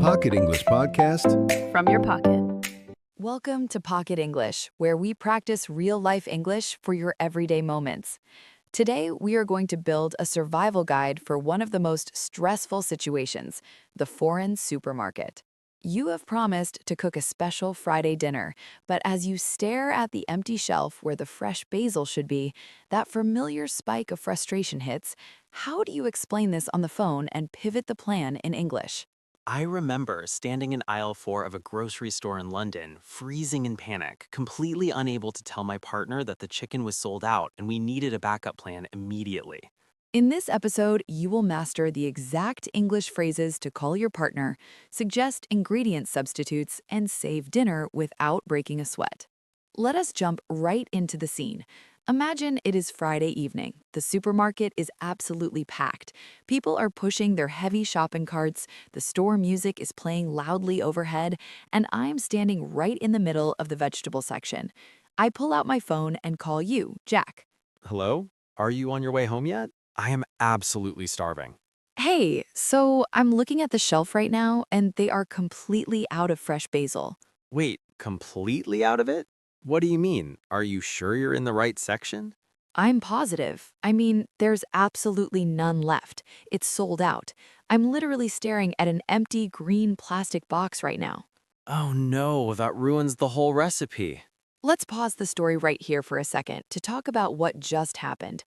Pocket English Podcast from your pocket. Welcome to Pocket English, where we practice real-life English for your everyday moments. Today, we are going to build a survival guide for one of the most stressful situations, the foreign supermarket. You have promised to cook a special Friday dinner, but as you stare at the empty shelf where the fresh basil should be, that familiar spike of frustration hits. How do you explain this on the phone and pivot the plan in English? I remember standing in aisle 4 of a grocery store in London, freezing in panic, completely unable to tell my partner that the chicken was sold out and we needed a backup plan immediately. In this episode, you will master the exact English phrases to call your partner, suggest ingredient substitutes, and save dinner without breaking a sweat. Let us jump right into the scene. Imagine it is Friday evening. The supermarket is absolutely packed. People are pushing their heavy shopping carts, the store music is playing loudly overhead, and I'm standing right in the middle of the vegetable section. I pull out my phone and call you, Jack. Hello? Are you on your way home yet? I am absolutely starving. Hey, so I'm looking at the shelf right now, and they are completely out of fresh basil. Wait, completely out of it? What do you mean? Are you sure you're in the right section? I'm positive. I mean, there's absolutely none left. It's sold out. I'm literally staring at an empty green plastic box right now. Oh no, that ruins the whole recipe. Let's pause the story right here for a second to talk about what just happened.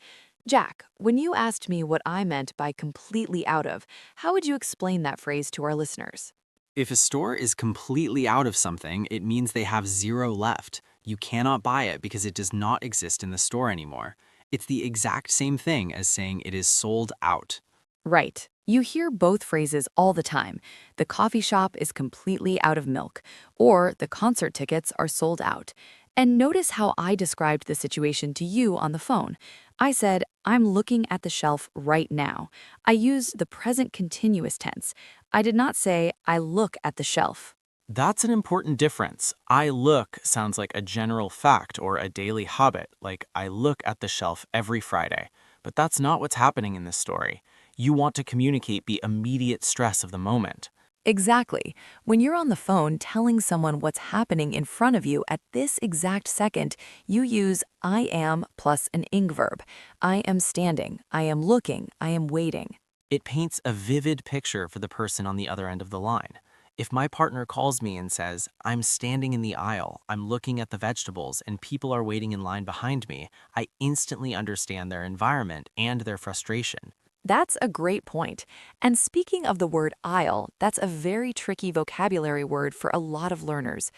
Jack, when you asked me what I meant by completely out of, how would you explain that phrase to our listeners? If a store is completely out of something, it means they have zero left. You cannot buy it because it does not exist in the store anymore. It's the exact same thing as saying it is sold out. Right. You hear both phrases all the time. The coffee shop is completely out of milk, or the concert tickets are sold out. And notice how I described the situation to you on the phone. I said, I'm looking at the shelf right now. I used the present continuous tense. I did not say, I look at the shelf. That's an important difference. I look sounds like a general fact or a daily habit, like I look at the shelf every Friday. But that's not what's happening in this story. You want to communicate the immediate stress of the moment. Exactly. When you're on the phone telling someone what's happening in front of you at this exact second, you use I am plus an ing verb. I am standing, I am looking, I am waiting. It paints a vivid picture for the person on the other end of the line. If my partner calls me and says, I'm standing in the aisle, I'm looking at the vegetables, and people are waiting in line behind me, I instantly understand their environment and their frustration. That's a great point. And speaking of the word aisle, that's a very tricky vocabulary word for a lot of learners.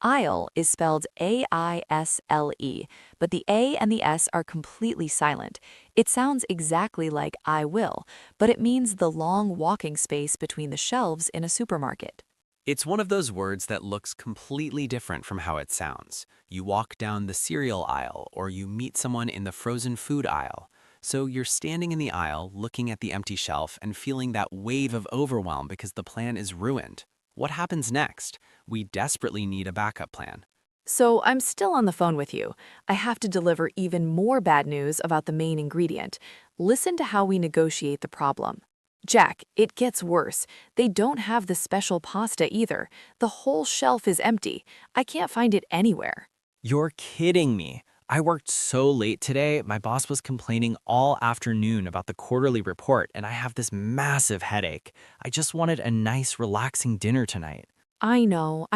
Aisle is spelled A-I-S-L-E, but the A and the S are completely silent. It sounds exactly like I will, but it means the long walking space between the shelves in a supermarket. It's one of those words that looks completely different from how it sounds. You walk down the cereal aisle, or you meet someone in the frozen food aisle. So you're standing in the aisle, looking at the empty shelf and feeling that wave of overwhelm because the plan is ruined. What happens next? We desperately need a backup plan. So I'm still on the phone with you. I have to deliver even more bad news about the main ingredient. Listen to how we negotiate the problem. Jack, it gets worse. They don't have the special pasta either. The whole shelf is empty. I can't find it anywhere. You're kidding me. I worked so late today, my boss was complaining all afternoon about the quarterly report, and I have this massive headache. I just wanted a nice, relaxing dinner tonight. I know.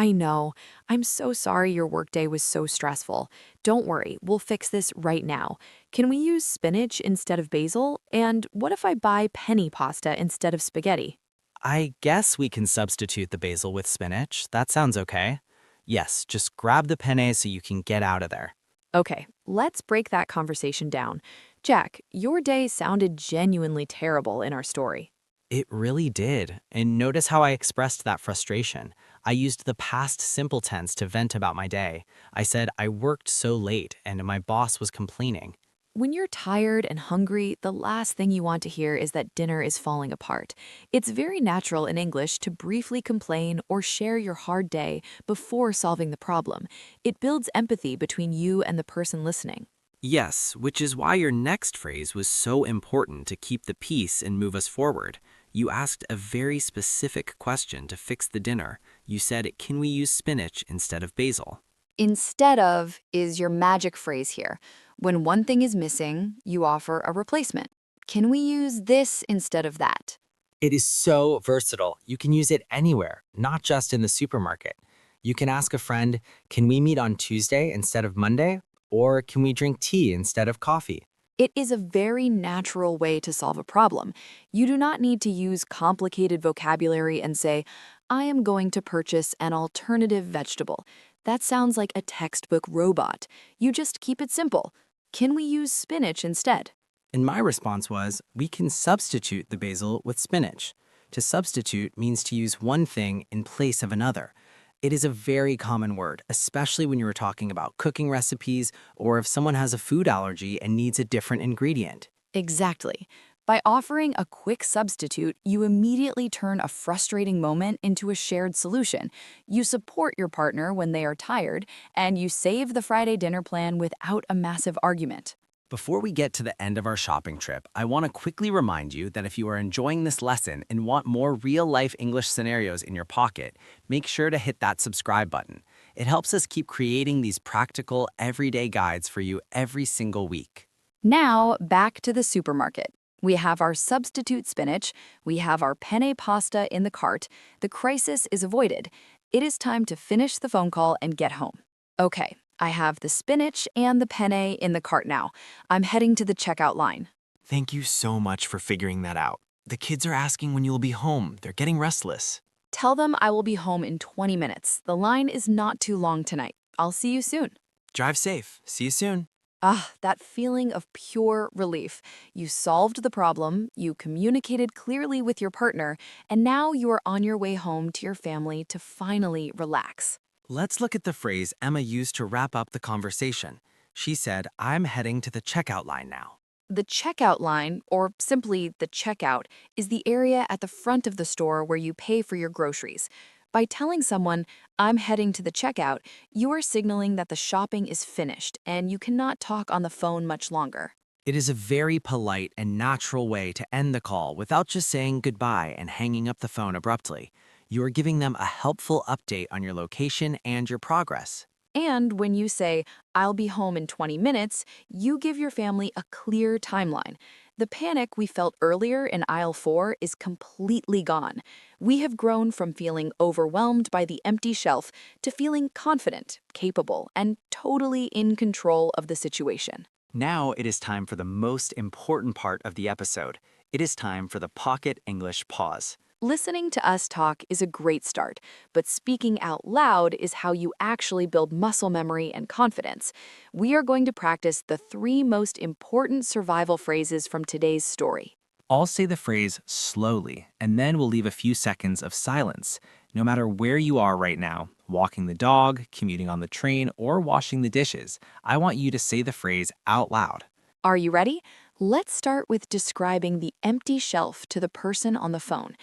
I'm so sorry your workday was so stressful. Don't worry, we'll fix this right now. Can we use spinach instead of basil? And what if I buy penny pasta instead of spaghetti? I guess we can substitute the basil with spinach. That sounds okay. Yes, just grab the penne so you can get out of there. Okay, let's break that conversation down. Jack, your day sounded genuinely terrible in our story. It really did. And notice how I expressed that frustration. I used the past simple tense to vent about my day. I said I worked so late and my boss was complaining. When you're tired and hungry, the last thing you want to hear is that dinner is falling apart. It's very natural in English to briefly complain or share your hard day before solving the problem. It builds empathy between you and the person listening. Yes, which is why your next phrase was so important to keep the peace and move us forward. You asked a very specific question to fix the dinner. You said, can we use spinach instead of basil? Instead of is your magic phrase here. When one thing is missing, you offer a replacement. Can we use this instead of that? It is so versatile. You can use it anywhere, not just in the supermarket. You can ask a friend, can we meet on Tuesday instead of Monday? Or can we drink tea instead of coffee? It is a very natural way to solve a problem. You do not need to use complicated vocabulary and say, I am going to purchase an alternative vegetable. That sounds like a textbook robot. You just keep it simple. Can we use spinach instead? And my response was, we can substitute the basil with spinach. To substitute means to use one thing in place of another. It is a very common word, especially when you are talking about cooking recipes or if someone has a food allergy and needs a different ingredient. Exactly. By offering a quick substitute, you immediately turn a frustrating moment into a shared solution. You support your partner when they are tired, and you save the Friday dinner plan without a massive argument. Before we get to the end of our shopping trip, I want to quickly remind you that if you are enjoying this lesson and want more real-life English scenarios in your pocket, make sure to hit that subscribe button. It helps us keep creating these practical, everyday guides for you every single week. Now, back to the supermarket. We have our substitute spinach, we have our penne pasta in the cart. The crisis is avoided. It is time to finish the phone call and get home. Okay, I have the spinach and the penne in the cart now. I'm heading to the checkout line. Thank you so much for figuring that out. The kids are asking when you'll be home. They're getting restless. Tell them I will be home in 20 minutes. The line is not too long tonight. I'll see you soon. Drive safe. See you soon. Ah, that feeling of pure relief. You solved the problem, you communicated clearly with your partner, and now you are on your way home to your family to finally relax. Let's look at the phrase Emma used to wrap up the conversation. She said, I'm heading to the checkout line now. The checkout line, or simply the checkout, is the area at the front of the store where you pay for your groceries. By telling someone, I'm heading to the checkout, you are signaling that the shopping is finished and you cannot talk on the phone much longer. It is a very polite and natural way to end the call without just saying goodbye and hanging up the phone abruptly. You are giving them a helpful update on your location and your progress. And when you say, I'll be home in 20 minutes, you give your family a clear timeline. The panic we felt earlier in aisle 4 is completely gone. We have grown from feeling overwhelmed by the empty shelf to feeling confident, capable, and totally in control of the situation. Now it is time for the most important part of the episode. It is time for the Pocket English Pause. Listening to us talk is a great start, but speaking out loud is how you actually build muscle memory and confidence. We are going to practice the 3 most important survival phrases from today's story. I'll say the phrase slowly, and then we'll leave a few seconds of silence. No matter where you are right now, walking the dog, commuting on the train, or washing the dishes, I want you to say the phrase out loud. Are you ready? Let's start with describing the empty shelf to the person on the phone.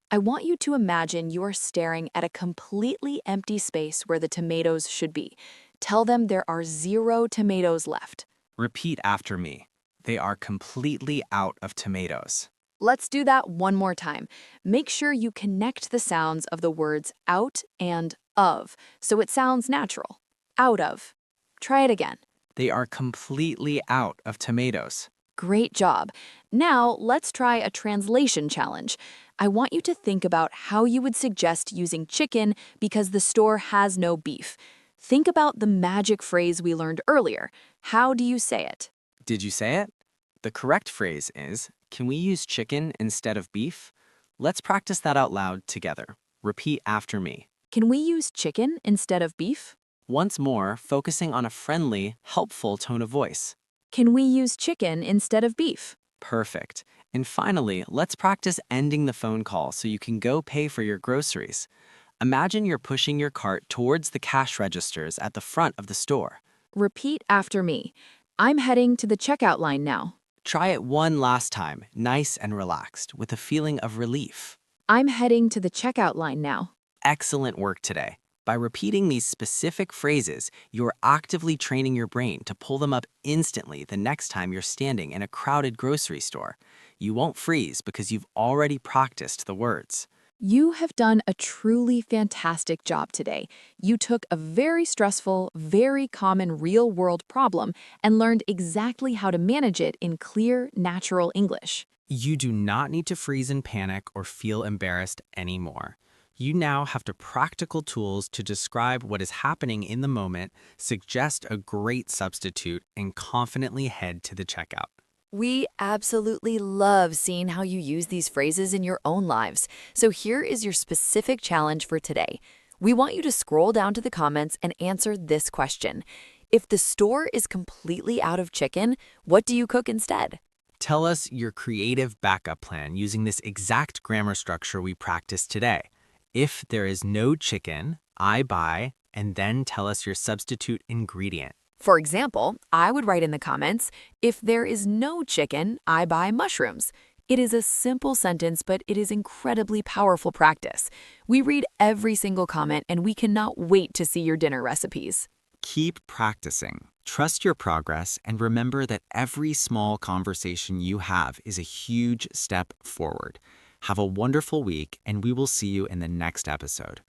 I want you to imagine you are staring at a completely empty space where the tomatoes should be. Tell them there are 0 tomatoes left. Repeat after me. They are completely out of tomatoes. Let's do that one more time. Make sure you connect the sounds of the words out and of, so it sounds natural. Out of. Try it again. They are completely out of tomatoes. Great job. Now, let's try a translation challenge. I want you to think about how you would suggest using chicken because the store has no beef. Think about the magic phrase we learned earlier. How do you say it? Did you say it? The correct phrase is, can we use chicken instead of beef? Let's practice that out loud together. Repeat after me. Can we use chicken instead of beef? Once more, focusing on a friendly, helpful tone of voice. Can we use chicken instead of beef? Perfect. And finally, let's practice ending the phone call so you can go pay for your groceries. Imagine you're pushing your cart towards the cash registers at the front of the store. Repeat after me. I'm heading to the checkout line now. Try it one last time, nice and relaxed, with a feeling of relief. I'm heading to the checkout line now. Excellent work today. By repeating these specific phrases, you're actively training your brain to pull them up instantly the next time you're standing in a crowded grocery store. You won't freeze because you've already practiced the words. You have done a truly fantastic job today. You took a very stressful, very common real-world problem and learned exactly how to manage it in clear, natural English. You do not need to freeze in panic or feel embarrassed anymore. You now have the practical tools to describe what is happening in the moment, suggest a great substitute, and confidently head to the checkout. We absolutely love seeing how you use these phrases in your own lives. So here is your specific challenge for today. We want you to scroll down to the comments and answer this question. If the store is completely out of chicken, what do you cook instead? Tell us your creative backup plan using this exact grammar structure we practiced today. If there is no chicken, I buy, and then tell us your substitute ingredient. For example, I would write in the comments, if there is no chicken, I buy mushrooms. It is a simple sentence, but it is incredibly powerful practice. We read every single comment and we cannot wait to see your dinner recipes. Keep practicing. Trust your progress and remember that every small conversation you have is a huge step forward. Have a wonderful week, and we will see you in the next episode.